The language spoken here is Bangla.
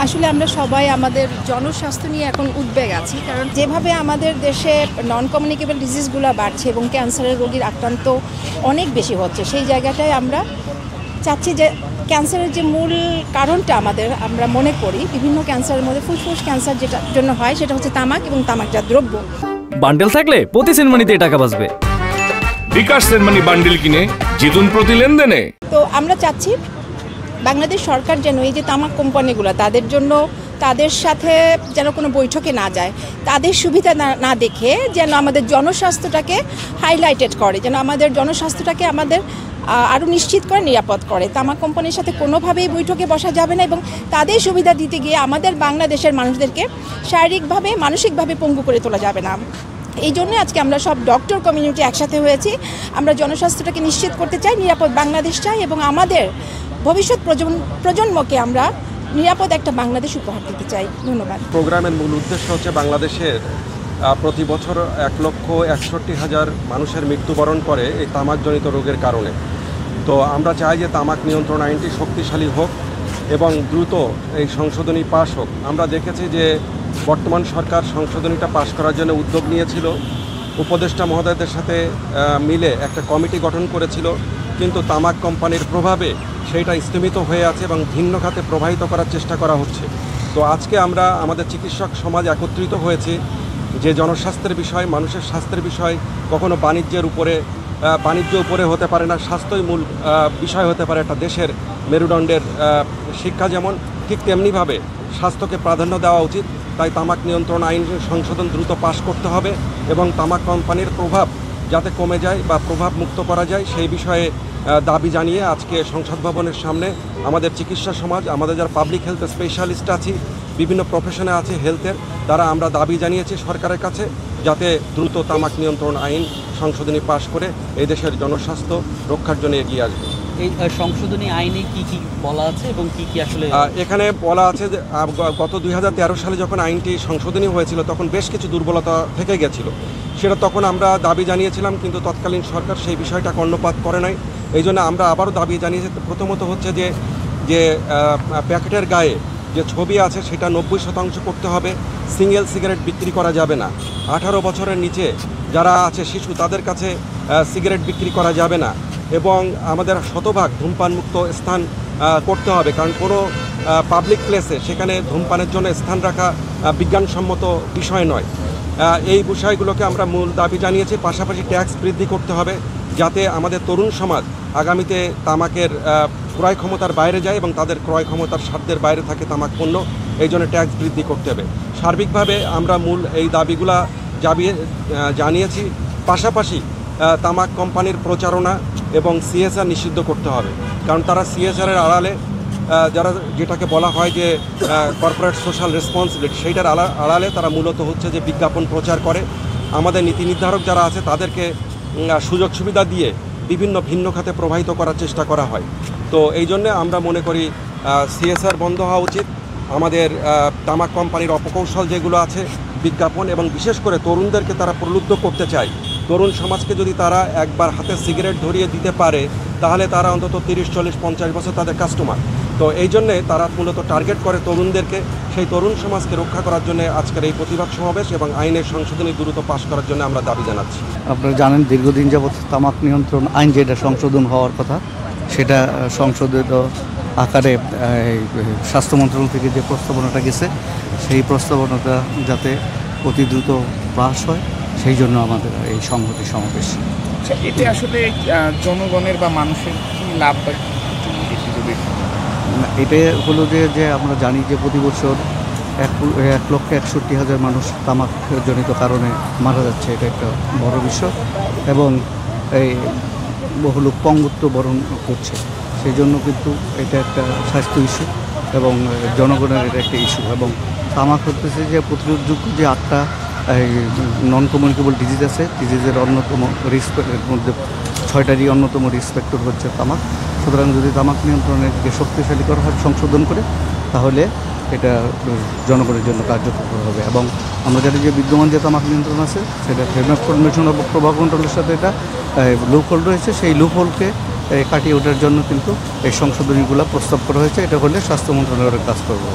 আসলে আমরা সবাই আমাদের জনস্বাস্থ্য নিয়ে এখন উদ্বেগ আছি, কারণ যেভাবে আমাদের দেশে নন কমিউনিকেবল ডিজিজগুলো বাড়ছে এবং ক্যান্সারের রোগীর আক্রান্ত অনেক বেশি হচ্ছে, সেই জায়গাটায় আমরা চাচ্ছি যে ক্যান্সারের যে মূল কারণটা আমরা মনে করি বিভিন্ন ক্যান্সারের মধ্যে ফুসফুস ক্যান্সার যেটার জন্য হয় সেটা হচ্ছে তামাক এবং তামাকজাত দ্রব্য। বান্ডেল থাকলে প্রতি সেনমানিতে টাকা বাঁচবে। বিকাশ সেনমানি বান্ডেল কিনে জিতুন প্রতি লেনদেনে। তো আমরা চাচ্ছি বাংলাদেশ সরকার যেন এই যে তামাক কোম্পানিগুলো তাদের জন্য তাদের সাথে যেন কোনো বৈঠকে না যায়, তাদের সুবিধা না দেখে যেন আমাদের জনস্বাস্থ্যটাকে হাইলাইটেড করে, যেন আমাদের জনস্বাস্থ্যটাকে আমাদের আরও নিশ্চিত করে, নিরাপদ করে। তামাক কোম্পানির সাথে কোনোভাবেই বৈঠকে বসা যাবে না এবং তাদের সুবিধা দিতে গিয়ে আমাদের বাংলাদেশের মানুষদেরকে শারীরিকভাবে মানসিকভাবে পঙ্গু করে তোলা যাবে না। এই জন্য আজকে আমরা সব ডক্টর কমিউনিটি একসাথে হয়েছি। আমরা জনস্বাস্থ্যটাকে নিশ্চিত করতে চাই, নিরাপদ বাংলাদেশ চাই এবং আমাদের ভবিষ্যৎ প্রজন্মকে আমরা নিরাপদ একটা বাংলাদেশ উপহার দিতে চাই। ধন্যবাদ। প্রোগ্রামের মূল উদ্দেশ্য হচ্ছে বাংলাদেশের প্রতি বছর 1,61,000 মানুষের মৃত্যুবরণ করে এই তামাকজনিত রোগের কারণে। তো আমরা চাই যে তামাক নিয়ন্ত্রণ আইনটি শক্তিশালী হোক এবং দ্রুত এই সংশোধনী পাশ হোক। আমরা দেখেছি যে বর্তমান সরকার সংশোধনীটা পাশ করার জন্য উদ্যোগ নিয়েছিল, উপদেষ্টা মহোদয়দের সাথে মিলে একটা কমিটি গঠন করেছিল, কিন্তু তামাক কোম্পানির প্রভাবে সেইটা স্থগিত হয়ে আছে এবং ভিন্ন খাতে প্রবাহিত করার চেষ্টা করা হচ্ছে। তো আজকে আমরা আমাদের চিকিৎসক সমাজ একত্রিত হয়েছি যে জনস্বাস্থ্যের বিষয়, মানুষের স্বাস্থ্যের বিষয় কখনো বাণিজ্য উপরে হতে পারে না, স্বাস্থ্যই মূল বিষয় হতে পারে একটা দেশের মেরুদণ্ডের। শিক্ষা যেমন, ঠিক তেমনিভাবে স্বাস্থ্যকে প্রাধান্য দেওয়া উচিত। তাই তামাক নিয়ন্ত্রণ আইন সংশোধন দ্রুত পাশ করতে হবে এবং তামাক কোম্পানির প্রভাব যাতে কমে যায় বা প্রভাব মুক্ত করা যায় সেই বিষয়ে দাবি জানিয়ে আজকে সংসদ ভবনের সামনে আমাদের চিকিৎসা সমাজ, আমাদের যারা পাবলিক হেলথ স্পেশালিস্ট আছি, বিভিন্ন প্রফেশনে আছে হেলথের, তারা আমরা দাবি জানিয়েছি সরকারের কাছে যাতে দ্রুত তামাক নিয়ন্ত্রণ আইন সংশোধনী পাশ করে এই দেশের জনস্বাস্থ্য রক্ষার জন্য এগিয়ে আসবে। এই সংশোধনী আইনে কি কি বলা আছে এবং কি কি আসলে এখানে বলা আছে যে গত 2013 সালে যখন আইনটি সংশোধনী হয়েছিল তখন বেশ কিছু দুর্বলতা থেকে গেছিল, সেটা তখন আমরা দাবি জানিয়েছিলাম, কিন্তু তৎকালীন সরকার সেই বিষয়টা কর্ণপাত করে নাই। এই জন্য আমরা আবারও দাবি জানিয়েছি। প্রথমত হচ্ছে যে প্যাকেটের গায়ে যে ছবি আছে সেটা 90% করতে হবে। সিঙ্গেল সিগারেট বিক্রি করা যাবে না। 18 বছরের নিচে যারা আছে শিশু তাদের কাছে সিগারেট বিক্রি করা যাবে না এবং আমাদের শতভাগ ধূমপানমুক্ত স্থান করতে হবে, কারণ কোনো পাবলিক প্লেসে সেখানে ধূমপানের জন্য স্থান রাখা বিজ্ঞানসম্মত বিষয় নয়। এই বিষয়গুলোকে আমরা মূল দাবি জানিয়েছি। পাশাপাশি ট্যাক্স বৃদ্ধি করতে হবে যাতে আমাদের তরুণ সমাজ আগামীতে তামাকের ক্রয় ক্ষমতার বাইরে যায় এবং তাদের ক্রয় ক্ষমতার সাধ্যের বাইরে থাকে তামাক পণ্য। এই জন্য ট্যাক্স বৃদ্ধি করতে হবে। সার্বিকভাবে আমরা মূল এই দাবিগুলা জানিয়েছি। পাশাপাশি তামাক কোম্পানির প্রচারণা এবং সিএসআর নিষিদ্ধ করতে হবে, কারণ তারা সিএসআরের আড়ালে যারা যেটাকে বলা হয় যে কর্পোরেট সোশ্যাল রেসপন্সিবিলিটি, সেইটার আড়ালে তারা মূলত হচ্ছে যে বিজ্ঞাপন প্রচার করে। আমাদের নীতি নির্ধারক যারা আছে তাদেরকে সুযোগ সুবিধা দিয়ে বিভিন্ন ভিন্ন খাতে প্রবাহিত করার চেষ্টা করা হয়। তো এই জন্যে আমরা মনে করি সিএসআর বন্ধ হওয়া উচিত। আমাদের তামাক কোম্পানির অপকৌশল যেগুলো আছে, বিজ্ঞাপন এবং বিশেষ করে তরুণদেরকে তারা প্রলুব্ধ করতে চায়। তরুণ সমাজকে যদি তারা একবার হাতে সিগারেট ধরিয়ে দিতে পারে তাহলে তারা অন্তত 30, 40, 50 বছর তাদের কাস্টমার। তো এই জন্যে তারা মূলত টার্গেট করে তরুণদেরকে। সেই তরুণ সমাজকে রক্ষা করার জন্য আজকের এই প্রতিবাদ সমাবেশ এবং আইনের সংশোধনী দ্রুত পাশ করার জন্য আমরা দাবি জানাচ্ছি। আপনারা জানেন দীর্ঘদিন যাবৎ তামাক নিয়ন্ত্রণ আইন যেটা সংশোধন হওয়ার কথা সেটা সংশোধিত আকারে স্বাস্থ্য মন্ত্রণালয় থেকে যে প্রস্তাবনাটা গেছে সেই প্রস্তাবনাটা যাতে অতি দ্রুত পাস হয় সেই জন্য আমাদের এই সংহতি সমাবেশ। এতে আসলে জনগণের বা মানুষের কি লাভ বা এটা হলো যে আমরা জানি যে প্রতি বছর 1,61,000 মানুষ তামাকজনিত কারণে মারা যাচ্ছে। এটা একটা বড় বিষয় এবং এই বহু লোক পঙ্গুত্ব বরণ করছে। সেই জন্য কিন্তু এটা একটা স্বাস্থ্য ইস্যু এবং জনগণের এটা একটা ইস্যু। এবং তামাক হতেছে যে প্রতিরোধযোগ্য যে 8টা নন কমিউনিকেবল ডিজিজ আছে, ডিজিজের অন্যতম রিস্কের মধ্যে 6টারই অন্যতম রিস্ক ফ্যাক্টর হচ্ছে তামাক। সুতরাং যদি তামাক নিয়ন্ত্রণের দিকে শক্তিশালী করা হয় সংশোধন করে তাহলে এটা জনগণের জন্য কার্যকর হবে। এবং আমরা জানি যে বিদ্যমান যে তামাক নিয়ন্ত্রণ আছে সেটা ফ্রেমওয়ার্ক কনভেনশন অফ টোবাকো কন্ট্রোলের সাথে এটা লুপ হোল রয়েছে। সেই লুপ হোলকে কাটিয়ে ওঠার জন্য কিন্তু এই সংশোধনীগুলো প্রস্তাব করা হয়েছে। এটা হলে স্বাস্থ্য মন্ত্রণালয়ের কাজ করবে।